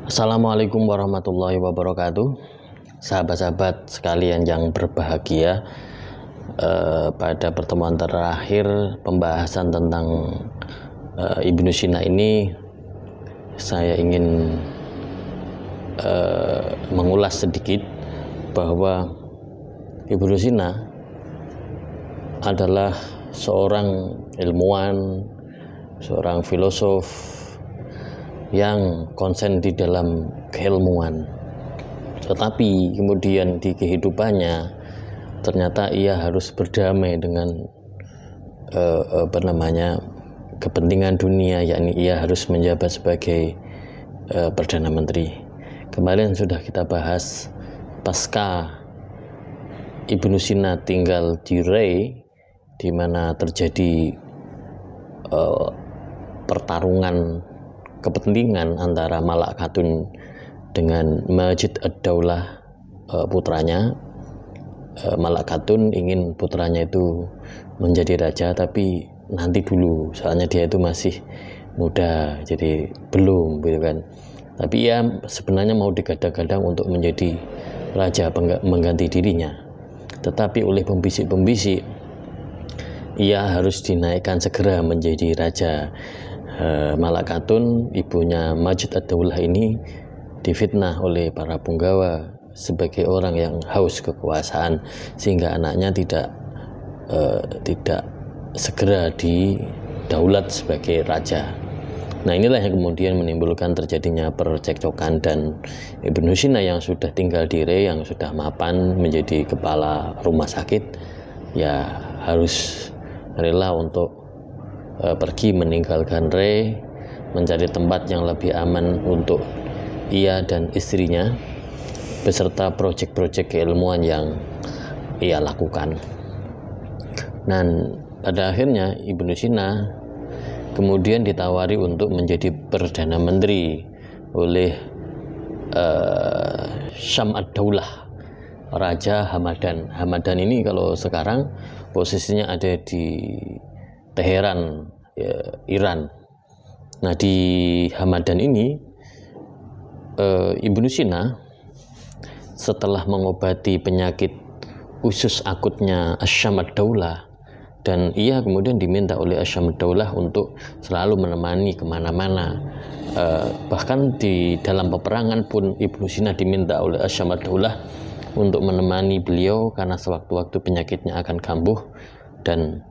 Assalamualaikum warahmatullahi wabarakatuh. Sahabat-sahabat sekalian yang berbahagia, pada pertemuan terakhir pembahasan tentang Ibnu Sina ini, saya ingin mengulas sedikit bahwa Ibnu Sina adalah seorang ilmuwan, seorang filosof yang konsen di dalam keilmuan, tetapi kemudian di kehidupannya ternyata ia harus berdamai dengan kepentingan dunia, yakni ia harus menjabat sebagai Perdana Menteri. Kemarin sudah kita bahas pasca Ibnu Sina tinggal di Ray, di mana terjadi pertarungan kepentingan antara Malak Khatun dengan Majid ad-Daulah, putranya. Malak Khatun ingin putranya itu menjadi raja, tapi nanti dulu, soalnya dia itu masih muda, jadi belum, gitu kan. Tapi ia sebenarnya mau digadang-gadang untuk menjadi raja mengganti dirinya, tetapi oleh pembisik-pembisik ia harus dinaikkan segera menjadi raja. Malak Khatun, ibunya Majid ad-Daulah ini, difitnah oleh para punggawa sebagai orang yang haus kekuasaan, sehingga anaknya tidak segera didaulat sebagai raja. Nah, inilah yang kemudian menimbulkan terjadinya percekcokan, dan Ibnu Sina yang sudah tinggal di Ray, yang sudah mapan menjadi kepala rumah sakit, ya harus rela untuk pergi meninggalkan Ray, mencari tempat yang lebih aman untuk ia dan istrinya, beserta proyek-proyek keilmuan yang ia lakukan. Dan pada akhirnya Ibnu Sina kemudian ditawari untuk menjadi Perdana Menteri oleh Syam ad-Daulah, Raja Hamadan. Hamadan ini kalau sekarang posisinya ada di Teheran, ya, Iran. Nah, di Hamadan ini Ibnu Sina setelah mengobati penyakit usus akutnya Syam ad-Daulah, dan ia kemudian diminta oleh Syam ad-Daulah untuk selalu menemani kemana-mana. Bahkan di dalam peperangan pun Ibnu Sina diminta oleh Syam ad-Daulah untuk menemani beliau, karena sewaktu-waktu penyakitnya akan kambuh, dan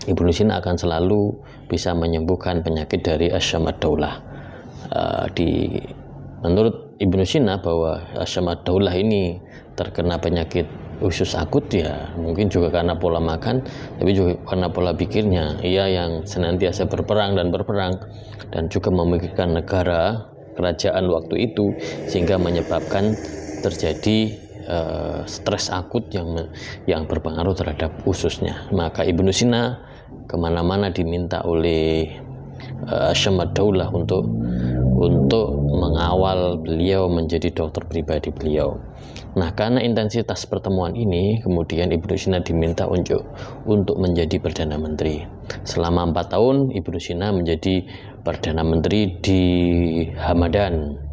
Ibnu Sina akan selalu bisa menyembuhkan penyakit dari Syam ad-Daulah. Menurut Ibnu Sina bahwa Syam ad-Daulah ini terkena penyakit usus akut, ya mungkin juga karena pola makan, tapi juga karena pola pikirnya. Ia yang senantiasa berperang dan juga memikirkan negara, kerajaan waktu itu, sehingga menyebabkan terjadi stres akut yang berpengaruh terhadap ususnya. Maka Ibnu Sina kemana-mana diminta oleh Syam ad-Daulah untuk mengawal beliau menjadi dokter pribadi beliau. Nah, karena intensitas pertemuan ini, kemudian Ibnu Sina diminta untuk menjadi Perdana Menteri. Selama 4 tahun Ibnu Sina menjadi Perdana Menteri di Hamadan.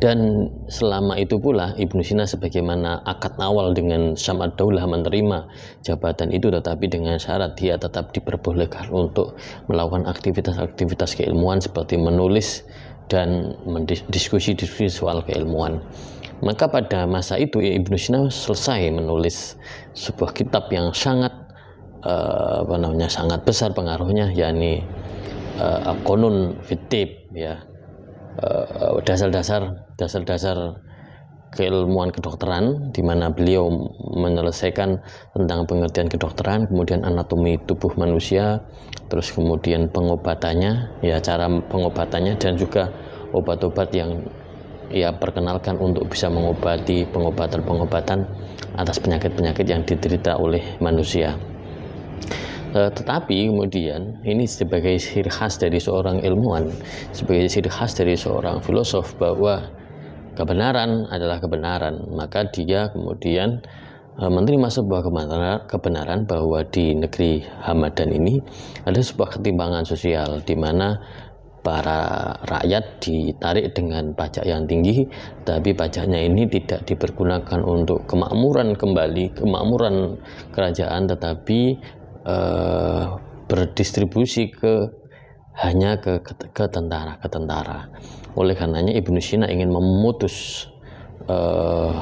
Dan selama itu pula Ibnu Sina sebagaimana akad awal dengan Syam ad-Daulah menerima jabatan itu, tetapi dengan syarat dia tetap diperbolehkan untuk melakukan aktivitas-aktivitas keilmuan seperti menulis dan mendiskusi soal keilmuan. Maka pada masa itu Ibnu Sina selesai menulis sebuah kitab yang sangat sangat besar pengaruhnya, yakni Qanun fit Tibb, ya, dasar-dasar keilmuan kedokteran, di mana beliau menyelesaikan tentang pengertian kedokteran, kemudian anatomi tubuh manusia, terus kemudian pengobatannya, ya cara pengobatannya, dan juga obat-obat yang ia perkenalkan untuk bisa mengobati pengobatan atas penyakit-penyakit yang diderita oleh manusia. Tetapi kemudian ini sebagai ciri khas dari seorang ilmuwan, sebagai ciri khas dari seorang filosof, bahwa kebenaran adalah kebenaran. Maka dia kemudian menerima sebuah kebenaran bahwa di negeri Hamadan ini ada sebuah ketimpangan sosial, di mana para rakyat ditarik dengan pajak yang tinggi, tapi pajaknya ini tidak dipergunakan untuk kemakmuran kembali, kemakmuran kerajaan, tetapi berdistribusi hanya ke tentara. Oleh karenanya Ibnu Sina ingin memutus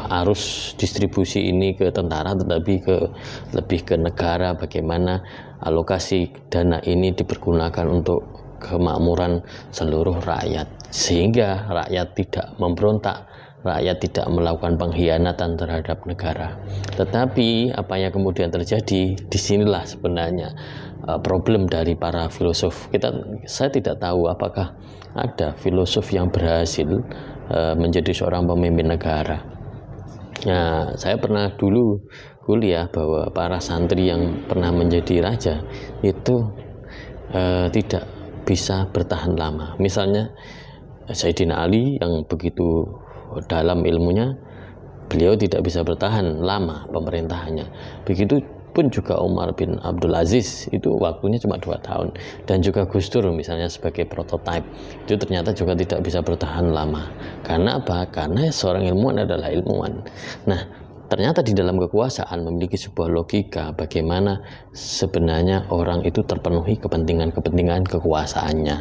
arus distribusi ini ke tentara, tetapi lebih ke negara, bagaimana alokasi dana ini dipergunakan untuk kemakmuran seluruh rakyat, sehingga rakyat tidak memberontak, rakyat tidak melakukan pengkhianatan terhadap negara. Tetapi apa yang kemudian terjadi, disinilah sebenarnya problem dari para filosof. Saya tidak tahu apakah ada filosof yang berhasil menjadi seorang pemimpin negara. Nah, saya pernah dulu kuliah bahwa para santri yang pernah menjadi raja itu tidak bisa bertahan lama. Misalnya Sayyidina Ali yang begitu dalam ilmunya, beliau tidak bisa bertahan lama pemerintahannya. Begitu pun juga Umar bin Abdul Aziz, itu waktunya cuma 2 tahun. Dan juga Gus Dur misalnya sebagai prototipe, itu ternyata juga tidak bisa bertahan lama. Karena apa? Karena seorang ilmuwan adalah ilmuwan. Nah, ternyata di dalam kekuasaan memiliki sebuah logika bagaimana sebenarnya orang itu terpenuhi kepentingan kekuasaannya.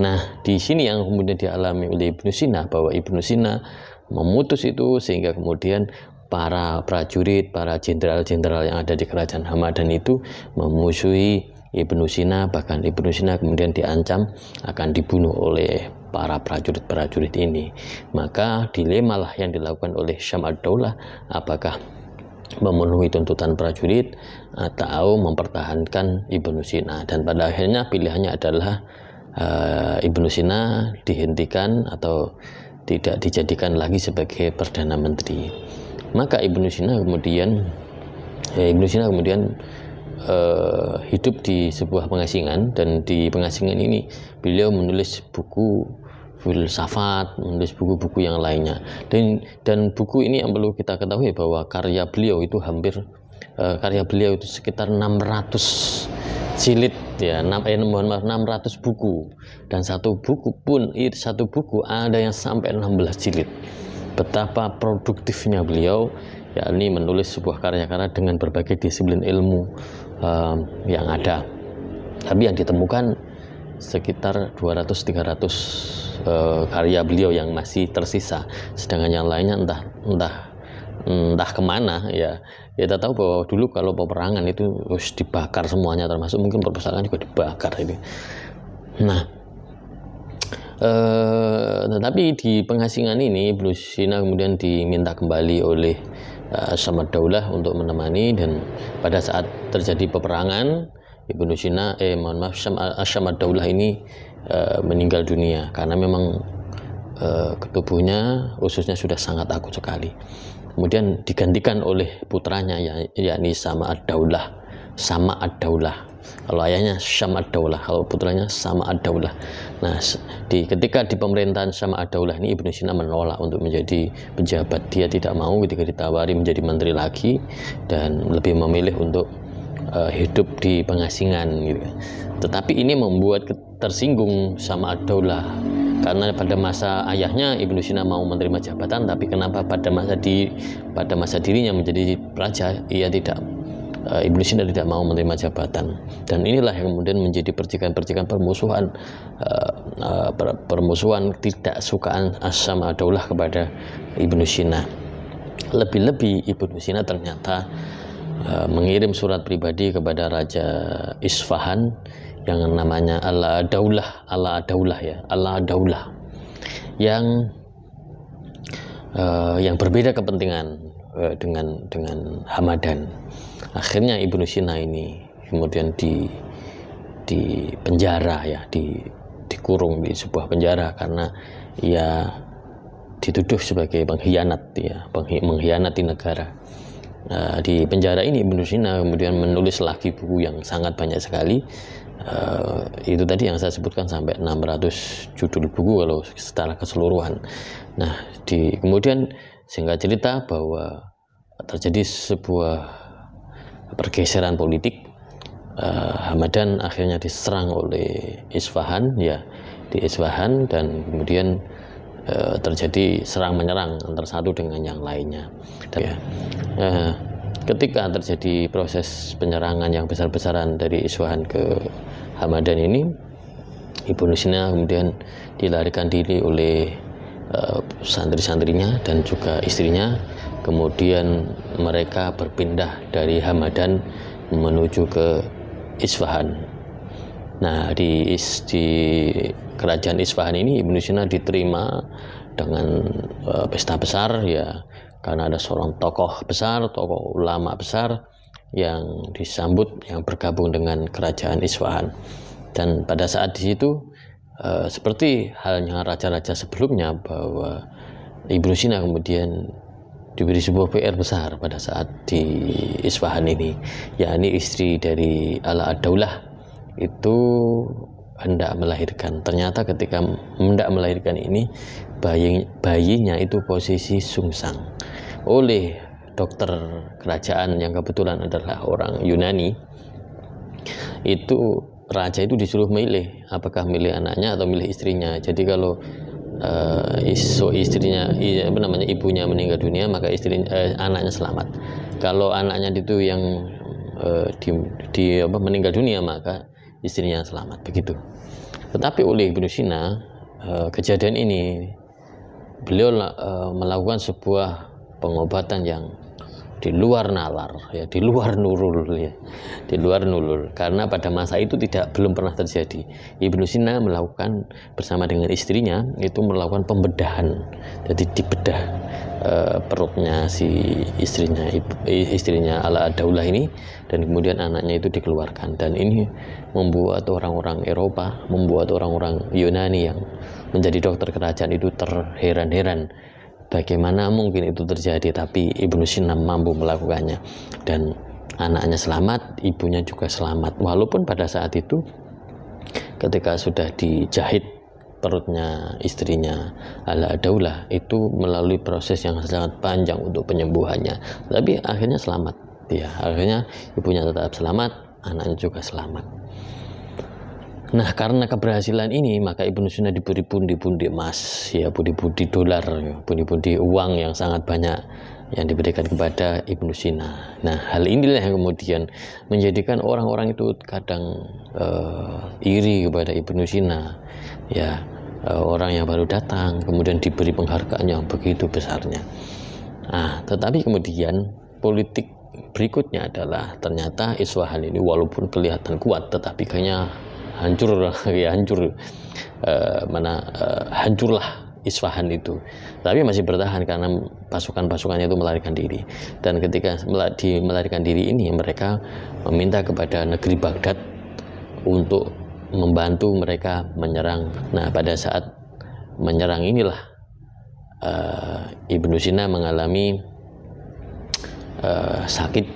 Nah, di sini yang kemudian dialami oleh Ibnu Sina, bahwa Ibnu Sina memutus itu sehingga kemudian para prajurit, para jenderal-jenderal yang ada di kerajaan Hamadan itu memusuhi Ibnu Sina, bahkan Ibnu Sina kemudian diancam akan dibunuh oleh para prajurit-prajurit ini. Maka dilema lah yang dilakukan oleh Syam ad-Daulah, apakah memenuhi tuntutan prajurit atau mempertahankan Ibnu Sina. Dan pada akhirnya pilihannya adalah Ibnu Sina dihentikan atau tidak dijadikan lagi sebagai Perdana Menteri. Maka Ibnu Sina kemudian hidup di sebuah pengasingan, dan di pengasingan ini beliau menulis buku filsafat, menulis buku-buku yang lainnya, dan buku ini yang perlu kita ketahui bahwa karya beliau itu sekitar 600 jilid ya, 600 buku, dan satu buku ada yang sampai 16 jilid. Betapa produktifnya beliau, yakni menulis sebuah karya-karya dengan berbagai disiplin ilmu yang ada. Tapi yang ditemukan sekitar 200-300 karya beliau yang masih tersisa, sedangkan yang lainnya entah kemana ya. Kita tahu bahwa dulu kalau peperangan itu harus dibakar semuanya, termasuk mungkin perpustakaan juga dibakar ini. Nah, tetapi di pengasingan ini Ibnu Sina kemudian diminta kembali oleh Syam ad-Daulah untuk menemani, dan pada saat terjadi peperangan Ibnu Sina Syam ad-Daulah ini meninggal dunia karena memang tubuhnya ususnya sudah sangat akut sekali. Kemudian digantikan oleh putranya yakni Sama ad-Daulah. Kalau ayahnya Syam ad-Daulah, kalau putranya Sama ad-Daulah. Nah, ketika di pemerintahan Syam ad-Daulah ini Ibnu Sina menolak untuk menjadi pejabat. Dia tidak mau ketika ditawari menjadi menteri lagi, dan lebih memilih untuk hidup di pengasingan gitu. Tetapi ini membuat tersinggung Sama ad-Daulah, karena pada masa ayahnya Ibnu Sina mau menerima jabatan, tapi kenapa pada masa dirinya menjadi raja Ibnu Sina tidak mau menerima jabatan. Dan inilah yang kemudian menjadi percikan-percikan permusuhan ketidaksukaan Syam ad-Daulah kepada Ibnu Sina. Lebih-lebih Ibnu Sina ternyata mengirim surat pribadi kepada Raja Isfahan yang namanya Ala-Daulah yang berbeda kepentingan dengan Hamadan. Akhirnya Ibnu Sina ini kemudian di penjara ya, dikurung di sebuah penjara karena ia dituduh sebagai pengkhianat ya, mengkhianati negara. Di penjara ini Ibnu Sina kemudian menulis lagi buku yang sangat banyak sekali. Itu tadi yang saya sebutkan sampai 600 judul buku kalau secara keseluruhan. Nah, kemudian singkat cerita bahwa terjadi sebuah pergeseran politik. Hamadan akhirnya diserang oleh Isfahan ya, di Isfahan, dan kemudian terjadi serang menyerang antara satu dengan yang lainnya. Ketika terjadi proses penyerangan yang besar-besaran dari Isfahan ke Hamadan ini, Ibnu Sina kemudian dilarikan diri oleh santri-santrinya dan juga istrinya. Kemudian mereka berpindah dari Hamadan menuju ke Isfahan. Nah, di kerajaan Isfahan ini Ibnu Sina diterima dengan pesta besar, ya, karena ada seorang tokoh besar, tokoh ulama besar yang disambut, yang bergabung dengan kerajaan Isfahan. Dan pada saat di situ, seperti halnya raja-raja sebelumnya, bahwa Ibnu Sina kemudian diberi sebuah PR besar pada saat di Isfahan ini, yakni istri dari Ala-ad-Daulah itu hendak melahirkan. Ternyata ketika hendak melahirkan ini, bayinya itu posisi sungsang. Oleh dokter kerajaan yang kebetulan adalah orang Yunani, itu raja itu disuruh milih, apakah milih anaknya atau milih istrinya. Jadi kalau ibunya meninggal dunia, maka anaknya selamat. Kalau anaknya itu yang meninggal dunia, maka istrinya selamat, begitu. Tetapi oleh Ibnu Sina, kejadian ini beliau melakukan sebuah pengobatan yang di luar nalar, ya, di luar nurul, ya, di luar nurul, karena pada masa itu belum pernah terjadi. Ibnu Sina melakukan bersama dengan istrinya itu melakukan pembedahan, jadi dibedah perutnya si istrinya Ala-ad-Daulah ini, dan kemudian anaknya itu dikeluarkan. Dan ini membuat orang-orang Eropa, membuat orang-orang Yunani yang menjadi dokter kerajaan itu terheran-heran. Bagaimana mungkin itu terjadi, tapi Ibnu Sina mampu melakukannya, dan anaknya selamat, ibunya juga selamat. Walaupun pada saat itu ketika sudah dijahit perutnya istrinya Ala-ad-Daulah itu melalui proses yang sangat panjang untuk penyembuhannya, tapi akhirnya selamat, ya, akhirnya ibunya tetap selamat, anaknya juga selamat. Nah, karena keberhasilan ini, maka Ibnu Sina diberi pundi-pundi emas, ya, pundi-pundi dolar, pundi-pundi uang yang sangat banyak yang diberikan kepada Ibnu Sina. Nah, hal inilah yang kemudian menjadikan orang-orang itu kadang iri kepada Ibnu Sina, ya, orang yang baru datang kemudian diberi penghargaan yang begitu besarnya. Nah, tetapi kemudian politik berikutnya adalah ternyata Isfahan ini walaupun kelihatan kuat, tetapi kayaknya hancurlah Isfahan itu, tapi masih bertahan karena pasukan-pasukannya itu melarikan diri. Dan ketika melarikan diri ini, mereka meminta kepada negeri Baghdad untuk membantu mereka menyerang. Nah, pada saat menyerang inilah Ibnu Sina mengalami sakit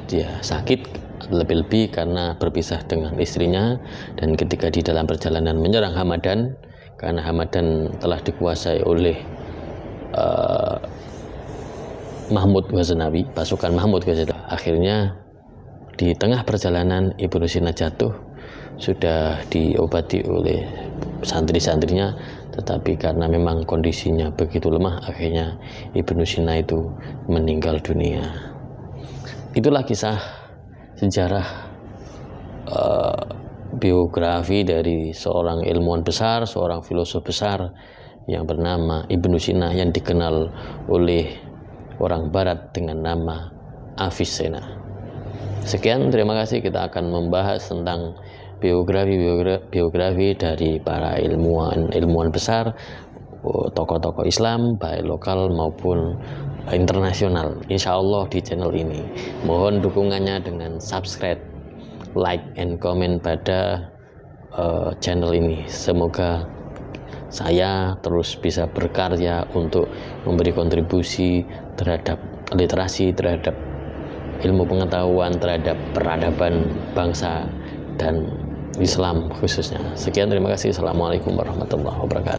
lebih-lebih karena berpisah dengan istrinya. Dan ketika di dalam perjalanan menyerang Hamadan, karena Hamadan telah dikuasai oleh Mahmud Ghaznawi, pasukan Mahmud Ghaznawi, akhirnya di tengah perjalanan Ibnu Sina jatuh, sudah diobati oleh santri-santrinya, tetapi karena memang kondisinya begitu lemah, akhirnya Ibnu Sina itu meninggal dunia. Itulah kisah sejarah biografi dari seorang ilmuwan besar, seorang filosof besar yang bernama Ibnu Sina, yang dikenal oleh orang barat dengan nama Avicenna. Sekian, terima kasih. Kita akan membahas tentang biografi dari para ilmuwan besar, tokoh-tokoh Islam baik lokal maupun internasional, insya Allah di channel ini. Mohon dukungannya dengan subscribe, like, and comment pada channel ini. Semoga saya terus bisa berkarya untuk memberi kontribusi terhadap literasi, terhadap ilmu pengetahuan, terhadap peradaban bangsa dan Islam khususnya. Sekian, terima kasih. Assalamualaikum warahmatullahi wabarakatuh.